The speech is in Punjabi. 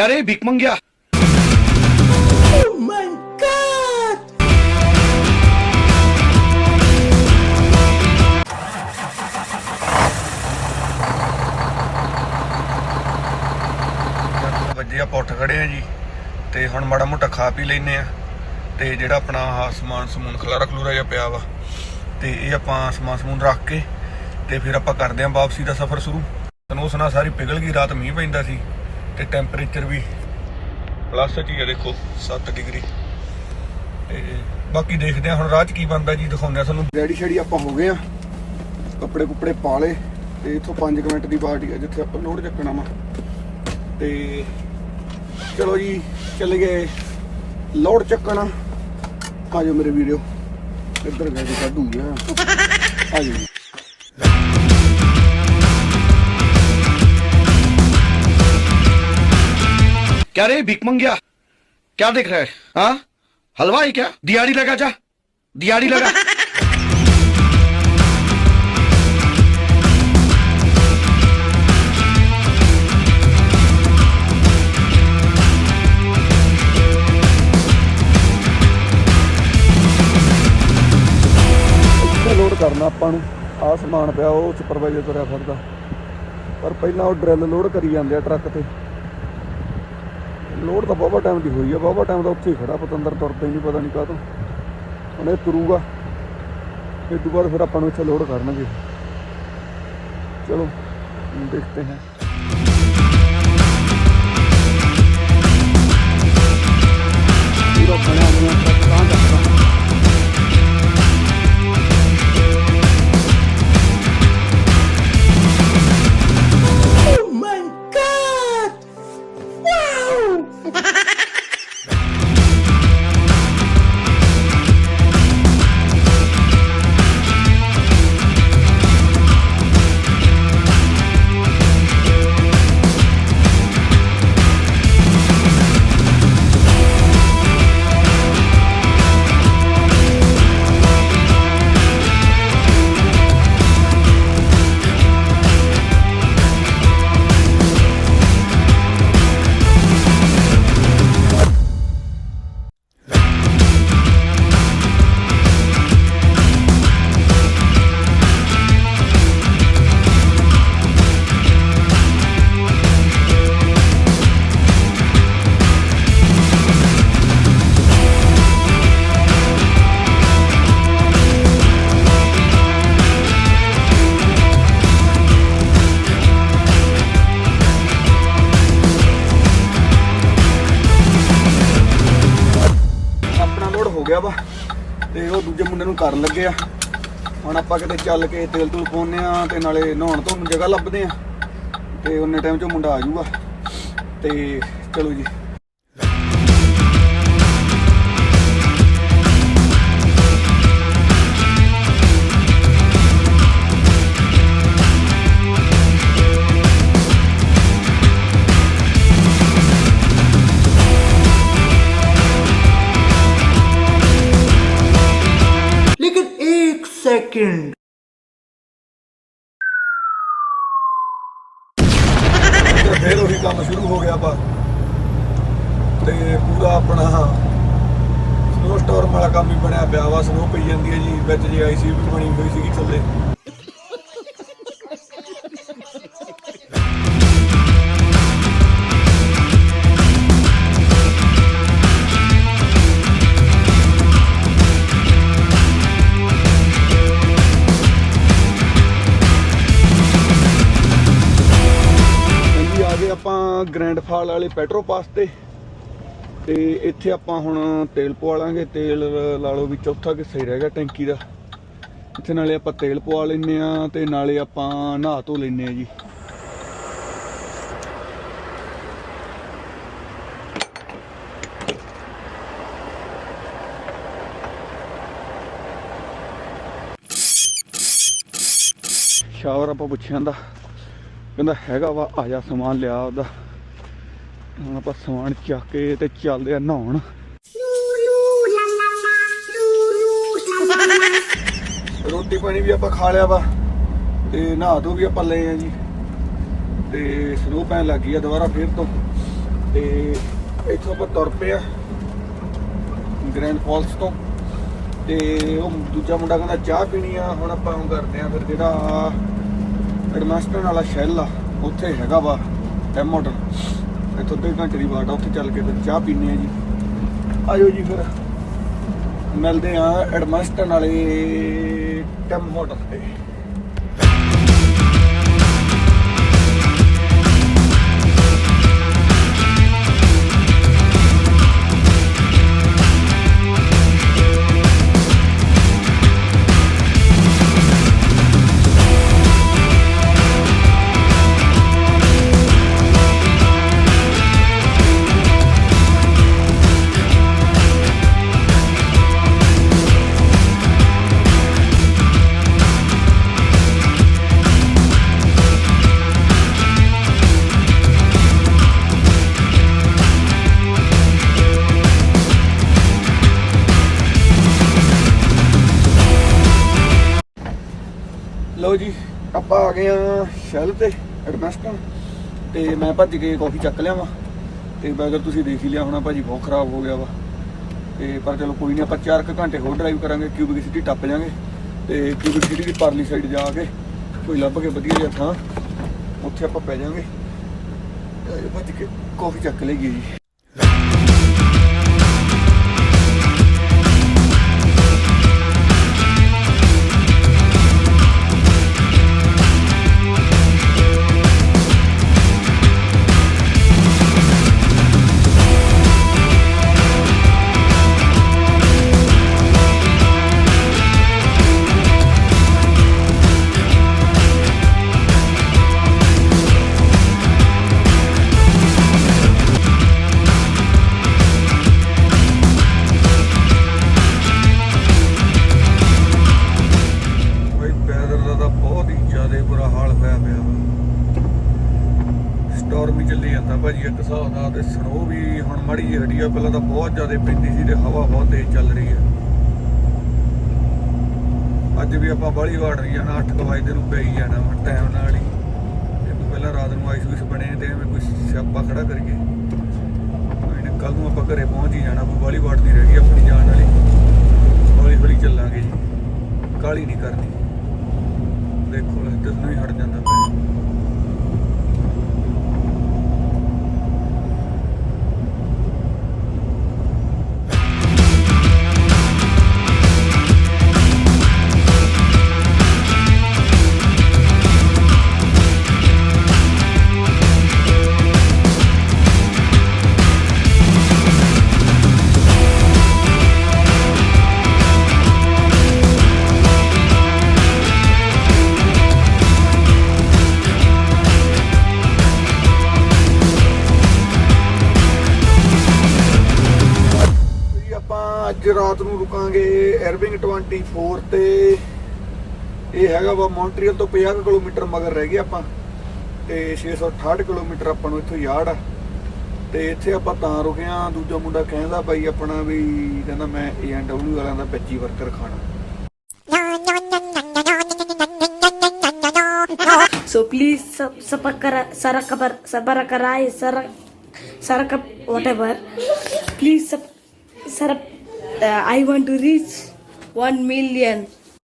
क्या रे भिक मंगिया। वजे आप उठ खड़े हैं जी तो हुण माड़ा मोटा खा पी लेने तो जोड़ा अपना समान समून खलारा खलूरा जिहा पिया वा तो ये आपां समान समून रख के तो फिर आपां करदे हां वापसी का सफ़र शुरू। सनोसना सारी पिघल गई, रात मींह पैंदा सी ते टैंपरेचर भी प्लस च ही है, देखो 7 डिग्री। बाकी देखते हैं हुण राह च की बनदा जी, दिखाउने सानूं। रैडी शैडी आपां हो गए, कपड़े कुपड़े पा ले ते इत्थों 5 मिनट की पार्टी है जिथे आपां लोड चकना वा ते चलो जी चले गए लोड चकना। आ जाओ मेरे वीडियो, इधर गए साधू आ जाओ। क्या रे भिक मंगिया, क्या देख रहा है? हाँ हलवा है क्या? दिहाड़ी लगा, जा दिहाड़ी लगा। लोड करना आपां नूं आ समान पिया वो सुपरवाइजर तुरिया फिरदा, पर पहला वो ड्रिल लोड करी जाते ट्रक ते। लोड तो बहुत टाइम की हुई है, बहुत टाइम का उत्थे ही खड़ा पतंदर, तुरता ही नहीं, पता नहीं काहतों। हुण ये तुरूगा, इस तो बाद फिर आपां नूं इत्थे लोड करनगे। चलो देखते हैं। पूरा बना बना ट्रक कहाँ जाता है। हो गया वा ते वो दूजे मुंडे नूं कर लगे आ। हुण आपां किते चल के तेल तूल पाउने आ ते नाले नहाउण धोण जगह लभदे आ ते उन्ने टाइम च मुंडा आ जाऊगा ते चलो जी। सेकंड फिर वही काम शुरू हो गया वा ते पूरा अपना स्नो स्टॉर्म वाला काम ही बनया पिया वा। स्नो पई जाती है जी, बिच जी आईसी भी बनी हुई सी थल्ले। ਆਪਾਂ ਗ੍ਰੈਂਡ ਫਾਲ ਵਾਲੇ ਪੈਟਰੋ ਪਾਸ ਤੇ ਇੱਥੇ ਆਪਾਂ ਹੁਣ ਤੇਲ ਪਵਾ ਲਾਂਗੇ। ਤੇਲ ਲਾ ਲਓ ਵੀ ਚੌਥਾ ਹਿੱਸਾ ਹੀ ਰਹਿ ਗਿਆ ਟੈਂਕੀ ਦਾ। ਇੱਥੇ ਨਾਲੇ ਆਪਾਂ ਤੇਲ ਪਵਾ ਲੈਂਦੇ ਆ ਤੇ ਨਾਲੇ ਆਪਾਂ ਨਹਾ ਧੋ ਲੈਂਦੇ ਆ ਜੀ। ਸ਼ਾਵਰ ਆਪਾਂ ਪੁੱਛਿਆ ਦਾ, ਕਹਿੰਦਾ ਹੈਗਾ ਵਾ, ਆ ਜਾ ਸਮਾਨ ਲਿਆ ਉਹਦਾ। ਹੁਣ ਆਪਾਂ ਸਮਾਨ ਚੱਕ ਕੇ ਤੇ ਚੱਲਦੇ ਆ ਨਹਾਉਣ। ਰੋਟੀ ਪਾਣੀ ਵੀ ਆਪਾਂ ਖਾ ਲਿਆ ਵਾ ਤੇ ਨਹਾ ਧੋ ਵੀ ਆਪਾਂ ਲਏ ਆ ਜੀ। ਤੇ ਸਨੋ ਪੈਣ ਲੱਗ ਗਈ ਆ ਦੁਬਾਰਾ ਫੇਰ ਤੋਂ ਤੇ ਇੱਥੋਂ ਆਪਾਂ ਤੁਰ ਪਏ ਆ ਗ੍ਰੈਂਡ ਫਾਲਸ ਤੋਂ। ਤੇ ਉਹ ਦੂਜਾ ਮੁੰਡਾ ਕਹਿੰਦਾ ਚਾਹ ਪੀਣੀ ਆ। ਹੁਣ ਆਪਾਂ ਉਹ ਕਰਦੇ ਆ ਫਿਰ ਜਿਹੜਾ ਐਡਮਿਸਟਰ ਵਾਲਾ ਸ਼ੈਲ ਆ ਉੱਥੇ ਹੈਗਾ ਵਾ ਐਮ ਹੋਟਲ, ਇੱਥੋਂ 2 ਘੰਟੇ ਦੀ ਬਾਟ ਆ, ਉੱਥੇ ਚੱਲ ਕੇ ਫਿਰ ਚਾਹ ਪੀਂਦੇ ਆ ਜੀ। ਆਜੋ ਜੀ ਫਿਰ ਮਿਲਦੇ ਆ ਐਡਮਿਸਟਰ ਵਾਲੇ ਟੈਮ ਹੋਟਲ ਤੇ। ਲਓ ਜੀ ਆਪਾਂ ਆ ਗਏ ਆ ਸ਼ੈਲ ਤੇ ਐਡਮਿਸਟਰ ਤੇ ਮੈਂ ਭੱਜ ਕੇ ਕਾਫੀ ਚੱਕ ਲਿਆ ਵਾ। ਤੇ ਬਰਗਰ ਤੁਸੀਂ ਦੇਖ ਹੀ ਲਿਆ ਹੋਣਾ ਭਾਜੀ, ਬਹੁਤ ਖਰਾਬ ਹੋ ਗਿਆ ਵਾ। ਤੇ ਪਰ ਚਲੋ ਕੋਈ ਨਹੀਂ, ਆਪਾਂ 4 ਘੰਟੇ ਹੋਰ ਡਰਾਈਵ ਕਰਾਂਗੇ, ਕਿਊਬਿਕ ਸਿਟੀ ਟੱਪ ਜਾਾਂਗੇ ਤੇ ਕਿਊਬਿਕ ਸਿਟੀ ਦੀ ਪਰਲੀ ਸਾਈਡ ਜਾ ਕੇ ਕੋਈ ਲੱਭ ਕੇ ਵਧੀਆ ਜਿਹਾ ਥਾਂ ਉੱਥੇ ਆਪਾਂ ਪੈ ਜਾਾਂਗੇ। ਭੱਜ ਕੇ ਕਾਫੀ ਚੱਕ ਲਈਏ ਜੀ। ਸਟੋਰਮ ਹੀ ਚੱਲੀ ਜਾਂਦਾ ਭਾਜੀ ਇੱਕ ਹਿਸਾਬ ਨਾਲ। ਤੇ ਸਨੋ ਵੀ ਹੁਣ ਮਾੜੀ ਜਿਹੀ ਹਟੀ ਆ, ਪਹਿਲਾਂ ਤਾਂ ਬਹੁਤ ਜ਼ਿਆਦਾ ਪੈਂਦੀ ਸੀ ਤੇ ਹਵਾ ਬਹੁਤ ਤੇਜ਼ ਚੱਲ ਰਹੀ ਹੈ। ਅੱਜ ਵੀ ਆਪਾਂ ਬਾਹਲੀ ਵਾੜ ਰਹੀ ਆ ਨਾ, 8 ਵਜੇ ਨੂੰ ਪਈ ਜਾਣਾ ਹੁਣ ਟਾਈਮ ਨਾਲ ਹੀ। ਤੇ ਪਹਿਲਾਂ ਰਾਤ ਨੂੰ ਆਈਸ ਉਈਸ ਬਣੇ ਤੇ ਐਵੇਂ ਕੋਈ ਸਿਆਪਾ ਖੜਾ ਕਰੀਏ। ਕੱਲ ਨੂੰ ਆਪਾਂ ਘਰੇ ਪਹੁੰਚ ਹੀ ਜਾਣਾ, ਕੋਈ ਬਾਹਲੀ ਵਾੜ ਨਹੀਂ ਰਹਿ ਗਈ ਆਪਣੀ ਜਾਣ ਵਾਲੀ। ਹੌਲੀ ਹੌਲੀ ਚੱਲਾਂਗੇ ਜੀ, ਕਾਹਲੀ ਨਹੀਂ ਕਰਨੀ। ਦੇਖੋ ਇੱਧਰ ਨੂੰ ਹੀ ਹਟ ਜਾਂਦਾ ਪਿਆ। ਅੱਜ ਰਾਤ ਨੂੰ ਰੁਕਾਂਗੇ ਐਰਵਿੰਗ 24 ਤੇ। ਇਹ ਹੈਗਾ ਵਾ ਮੌਂਟਰੀਅਲ ਤੋਂ 50 ਕਿਲੋਮੀਟਰ ਮਗਰ ਰਹਿ ਗਏ ਆਪਾਂ ਤੇ 668 ਕਿਲੋਮੀਟਰ ਆਪਾਂ ਨੂੰ ਇੱਥੋਂ ਯਾਰਡ ਆ। ਤੇ ਇੱਥੇ ਆਪਾਂ ਤਾਂ ਰੁਕੇ ਆ, ਦੂਜਾ ਮੁੰਡਾ ਕਹਿੰਦਾ ਬਾਈ ਆਪਣਾ ਵੀ ਕਹਿੰਦਾ ਮੈਂ A&W ਵਾਲਿਆਂ ਦਾ ਵੈਜੀ 버ਗਰ ਖਾਣਾ। So please subscribe whatever. Please I want to reach 1 million.